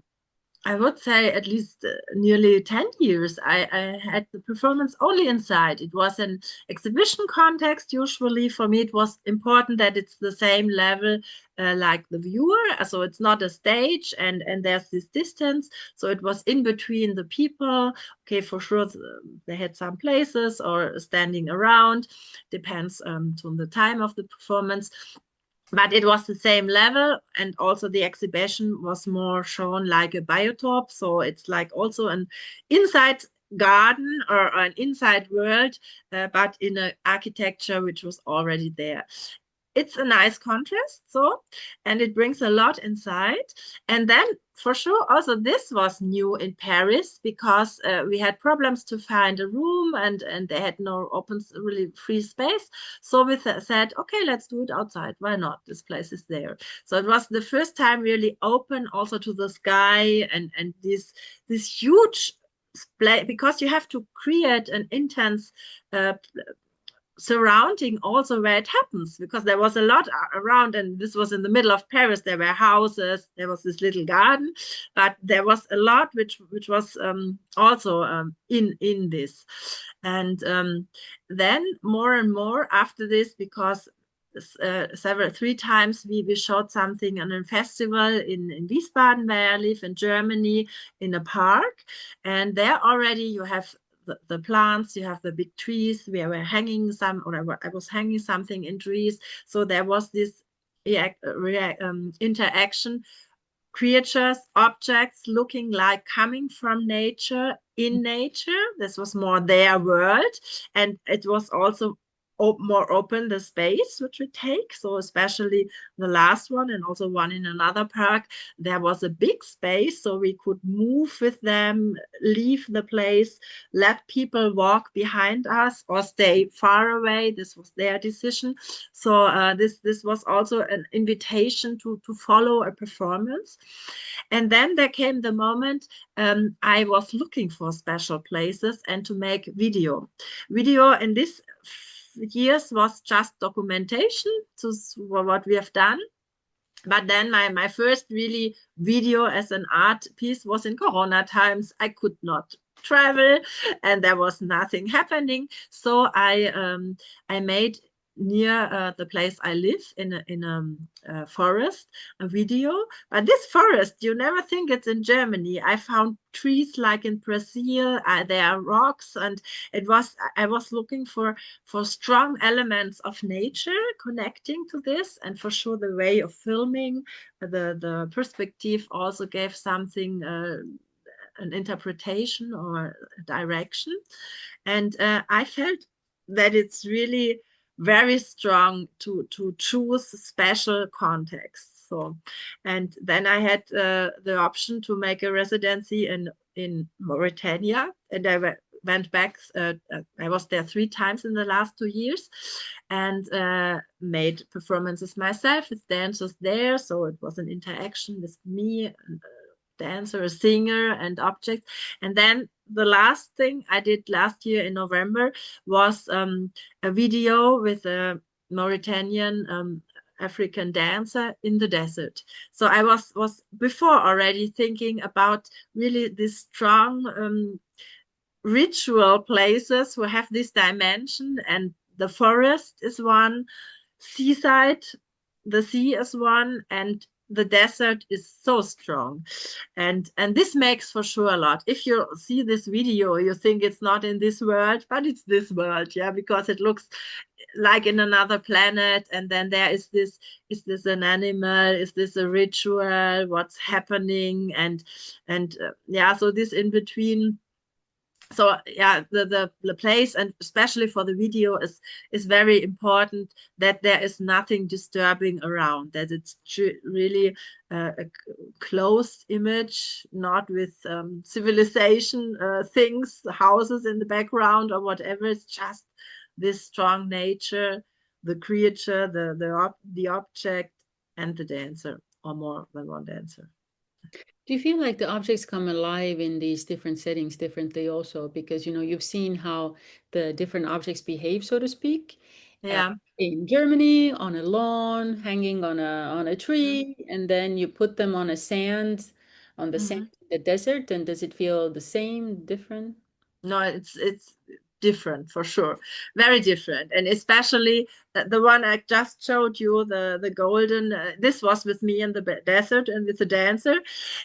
I would say at least nearly 10 years, I had the performance only inside. It was an exhibition context. Usually, for me, it was important that it's the same level like the viewer. So it's not a stage, and there's this distance. So it was in between the people. Okay, for sure, they had some places or standing around. Depends on the time of the performance, but it was the same level, and also the exhibition was more shown like a biotop, so it's like also an inside garden or an inside world, but in an architecture which was already there. It's a nice contrast, so, and it brings a lot inside. And then for sure also this was new in Paris, because we had problems to find a room, and they had no open really free space. So we said, okay, let's do it outside. Why not? This place is there. So it was the first time really open also to the sky, and this huge display, because you have to create an intense uh, surrounding also where it happens, because there was a lot around, and this was in the middle of Paris. There were houses, there was this little garden, but there was a lot which was also in this. And then more and more after this, because several three times we showed something on a festival in Wiesbaden, where I live in Germany, in a park, and there already you have the plants, you have the big trees. We were hanging some, or I was hanging something in trees. So there was this interaction creatures, objects looking like coming from nature, in nature. This was more their world. And it was also more open the space which we take. So especially the last one and also one in another park, there was a big space so we could move with them, leave the place, let people walk behind us or stay far away. This was their decision. So this was also an invitation to follow a performance. And then there came the moment I was looking for special places and to make video. Video in this years was just documentation to what we have done. But then my first really video as an art piece was in Corona times. I could not travel and there was nothing happening. So I made near the place I live in a forest a video. But this forest, you never think it's in Germany. I found trees like in Brazil. There are rocks, and it was I was looking for strong elements of nature connecting to this, and for sure the way of filming, the perspective also gave something, an interpretation or direction. And I felt that it's really very strong to choose special contexts. So, and then I had the option to make a residency in Mauritania, and went back. I was there 3 times in the last 2 years, and made performances myself with dancers there. So it was an interaction with me, and a dancer, a singer, and objects. And then the last thing I did last year in November was a video with a Mauritanian African dancer in the desert. So I was before already thinking about really this strong ritual places who have this dimension, and the forest is one, seaside, the sea is one, and the desert is so strong. And this makes for sure a lot. If you see this video, you think it's not in this world, but it's this world, yeah, because it looks like in another planet. And then there is this an animal, is this a ritual, what's happening? And yeah, so this in between. So yeah, the place, and especially for the video, is very important, that there is nothing disturbing around, that it's really a closed image, not with civilization things, houses in the background or whatever. It's just this strong nature, the creature, the object, and the dancer, or more than one dancer. Do you feel like the objects come alive in these different settings differently also? Because, you've seen how the different objects behave, so to speak, uh, Yeah. in Germany, on a lawn, hanging on a Mm-hmm. tree, and then you put them on the sand Mm-hmm. in the desert, and does it feel the same, different? No, it's different for sure, very different. And especially the one I just showed you, the golden, this was with me in the desert and with the dancer.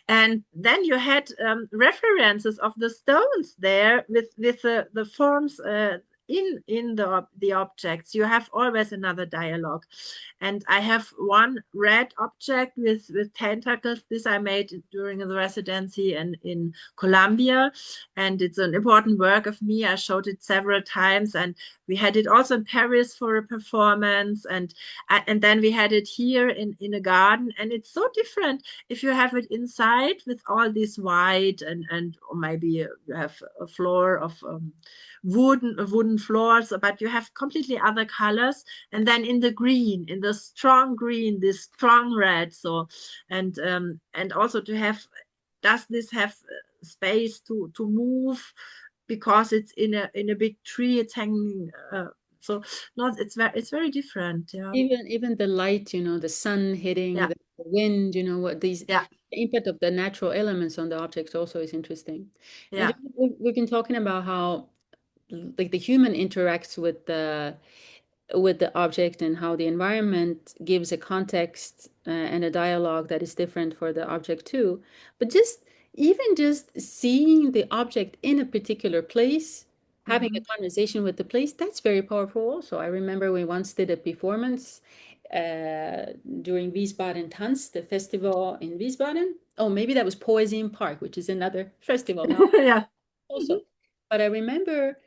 And then you had references of the stones there with the forms in the objects. You have always another dialogue. And I have one red object with tentacles. This I made during the residency and in Colombia, and it's an important work of me. I showed it several times, and we had it also in Paris for a performance, and then we had it here in a garden. And it's so different if you have it inside with all this white, and or maybe you have a floor of wooden floors, but you have completely other colors. And then in the green, in the strong green, this strong red. So and also to have, does this have space to move, because it's in a big tree, it's hanging, so not, it's very different. Yeah. Even the light, the sun hitting, Yeah. the wind, what these Yeah. the impact of the natural elements on the objects also is interesting. And Yeah. we've been talking about how like the human interacts with the object and how the environment gives a context and a dialogue that is different for the object too. But just seeing the object in a particular place, having a Hmm. conversation with the place, that's very powerful also. I remember we once did a performance uh, during Wiesbaden Tanz, the festival in Wiesbaden. Oh, maybe that was Poesy in Park, which is another festival now Yeah. also. But I remember,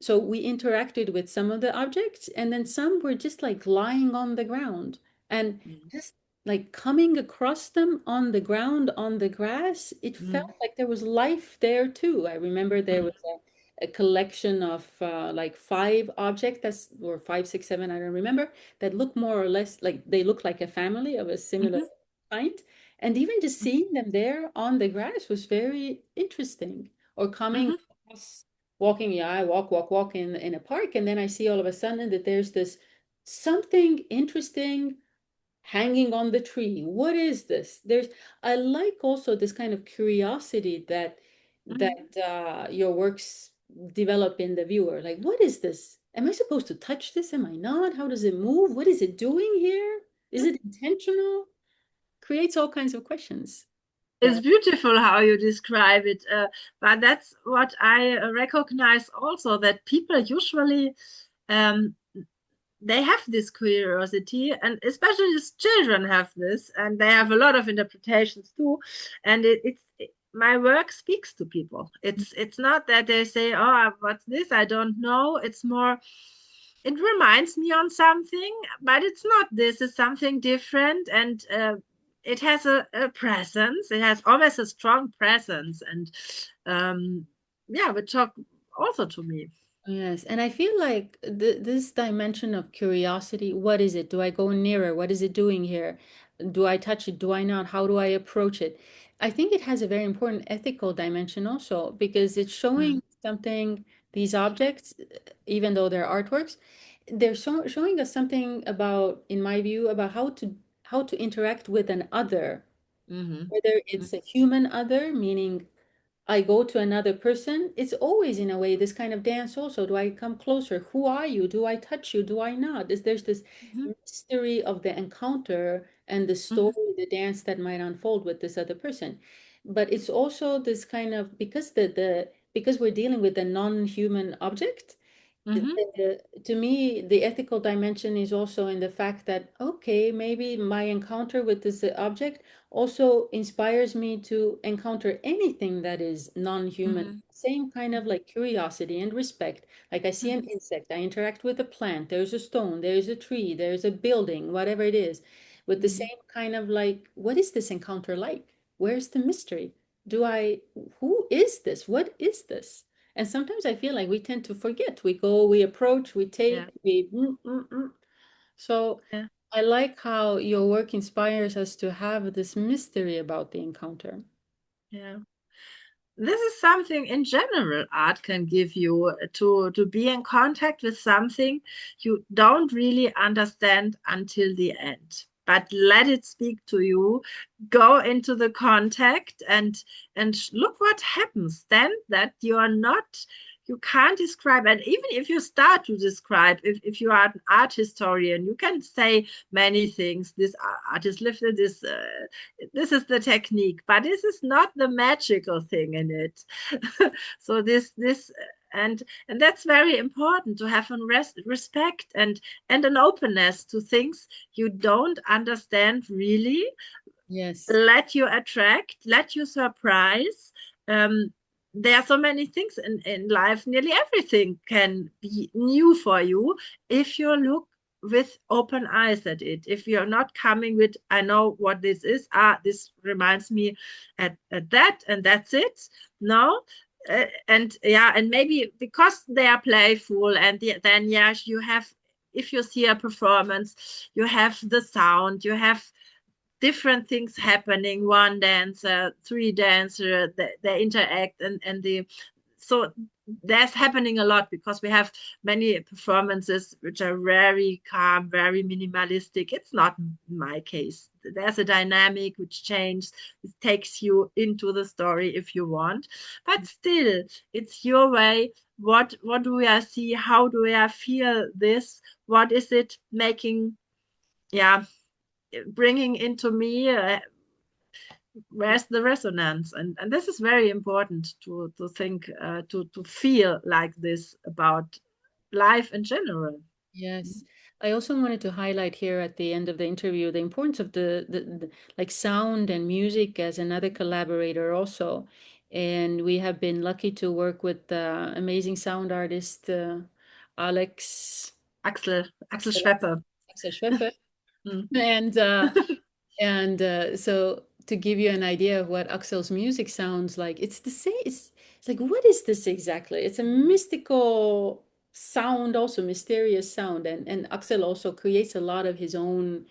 so we interacted with some of the objects, and then some were just like lying on the ground. And Mhm. just like coming across them on the ground, on the grass, it Mhm. felt like there was life there too. I remember there was a collection of like five objects that's or five, six, seven, I don't remember, that look more or less like they look like a family of a similar Mhm. kind. And even just seeing them there on the grass was very interesting. Or coming Mhm. across, walking, yeah, I walk in a park, and then I see all of a sudden that there's this something interesting hanging on the tree. What is this? I like also this kind of curiosity that Mhm. your works develop in the viewer. Like, what is this? Am I supposed to touch this? Am I not? How does it move? What is it doing here? Is it intentional? Creates all kinds of questions. It's That beautiful how you describe it, but that's what I recognize also, that people usually um, they have this curiosity, and especially as children have this, and they have a lot of interpretations too. And my work speaks to people. It's not that they say, "Oh, what's this? I don't know." It's more, it reminds me on something, but it's not this. It's something different, and it has a presence. It has always a strong presence, and yeah, which talk also to me. Yes, and I feel like this dimension of curiosity, what is it? Do I go nearer? What is it doing here? Do I touch it? Do I not? How do I approach it? I think it has a very important ethical dimension also because it's Mm, showing something, these objects, even though they're artworks, they're showing us something about, in my view, about how to interact with an other, mhm, whether it's a human other, meaning I go to another person, it's always in a way this kind of dance also. Do I come closer? Who are you? Do I touch you? Do I not? There's this mhm, mystery of the encounter and the mhm, story, the dance that might unfold with this other person. But it's also this kind of because because we're dealing with a non-human object, mhm, to me, the ethical dimension is also in the fact that, okay, maybe my encounter with this object also inspires me to encounter anything that is non-human. mhm, Same kind of like curiosity and respect. Like I see an mhm, insect, I interact with a plant, there's a stone, there's a tree, there's a building, whatever it is, with the mhm. same kind of like, what is this encounter like? Where's the mystery? Do I, who is this? What is this? And sometimes I feel like we tend to forget. We go, we approach, we Yeah, take, So yeah, I like how your work inspires us to have this mystery about the encounter. yeah. This is something in general art can give you, to be in contact with something you don't really understand until the end. But let it speak to you. Go into the contact, and look what happens then, that you are not, you can't describe. And even if you start to describe, if you are an art historian, you can say many things. This artist lifted this, this is the technique, but this is not the magical thing in it. So this and that's very important, to have a respect and an openness to things you don't understand really. Yes. Let you attract, let you surprise. Um, there are so many things in life. Nearly everything can be new for you if you look with open eyes at it. If you're not coming with, I know what this is. This reminds me at that, and that's it. No. And yeah, and maybe because they are playful, and then yes, you have, if you see a performance, you have the sound, you have different things happening. One dancer, three dancer, they interact, and the so there's happening a lot, because we have many performances which are very calm, very minimalistic. It's not my case. There's a dynamic which changes. It takes you into the story if you want, but still, it's your way. What do I see? How do I feel this? What is it making? Yeah, bringing into me, where's the resonance, and this is very important to think, to feel like this about life in general. Yes. I also wanted to highlight here at the end of the interview the importance of the like sound and music as another collaborator also. And we have been lucky to work with amazing sound artist Axel, Axel Axel, Schweppe. Axel Schweppe. Mm. And so to give you an idea of what Axel's music sounds like, it's the same. It's like, what is this exactly? It's a mystical sound, also mysterious sound. And Axel also creates a lot of his own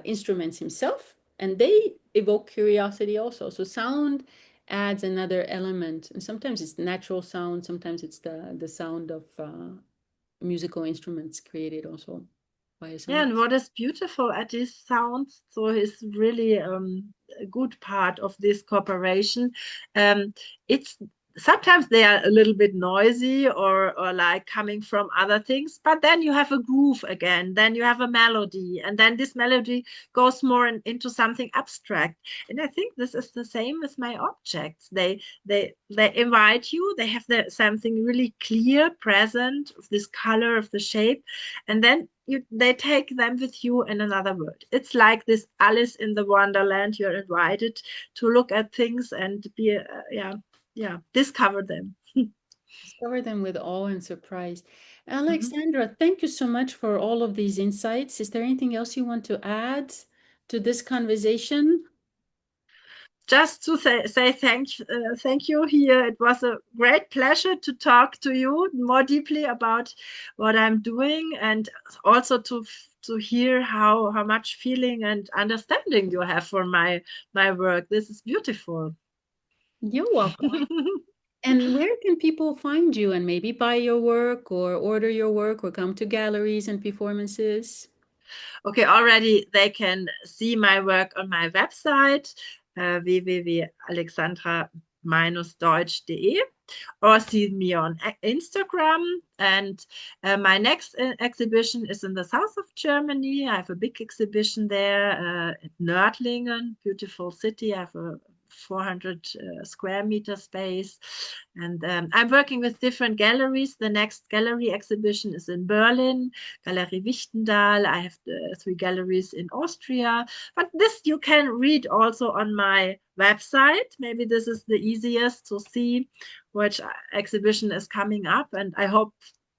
instruments himself, and they evoke curiosity also. So sound adds another element, and sometimes it's natural sound, sometimes it's the sound of musical instruments created also by a Yeah, sound. and what is beautiful at these sounds, so is really a good part of this cooperation. Um, it's sometimes they are a little bit noisy or like coming from other things, but then you have a groove again, then you have a melody, and then this melody goes more into something abstract. And I think this is the same with my objects. They invite you, they have something really clear, present of this color of the shape, and then they take them with you in another world. It's like this Alice in the Wonderland. You're invited to look at things and be discover them. Discover them with awe and surprise. Mhm. Alexandra, thank you so much for all of these insights. Is there anything else you want to add to this conversation? Just to say thank you here. It was a great pleasure to talk to you more deeply about what I'm doing, and also to hear how much feeling and understanding you have for my work. This is beautiful. You're welcome. And where can people find you and maybe buy your work or order your work or come to galleries and performances? Okay, already they can see my work on my website, www.alexandra-deutsch.de, or see me on Instagram. And my next exhibition is in the south of Germany. I have a big exhibition there at Nördlingen, beautiful city. I have a 400 square meter space. And I'm working with different galleries. The next gallery exhibition is in Berlin, Galerie Wichtendal. I have three galleries in Austria. But this you can read also on my website. Maybe this is the easiest to see which exhibition is coming up. And I hope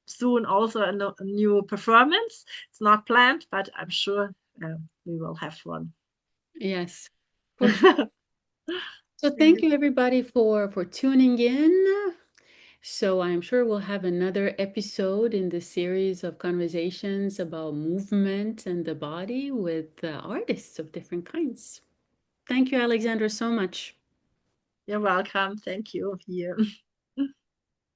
soon also a new performance. It's not planned, but I'm sure we will have one. Yes, for sure. So thank you everybody for tuning in. So I'm sure we'll have another episode in the series of conversations about movement and the body with artists of different kinds. Thank you, Alexandra, so much. You're welcome. Thank you. Here.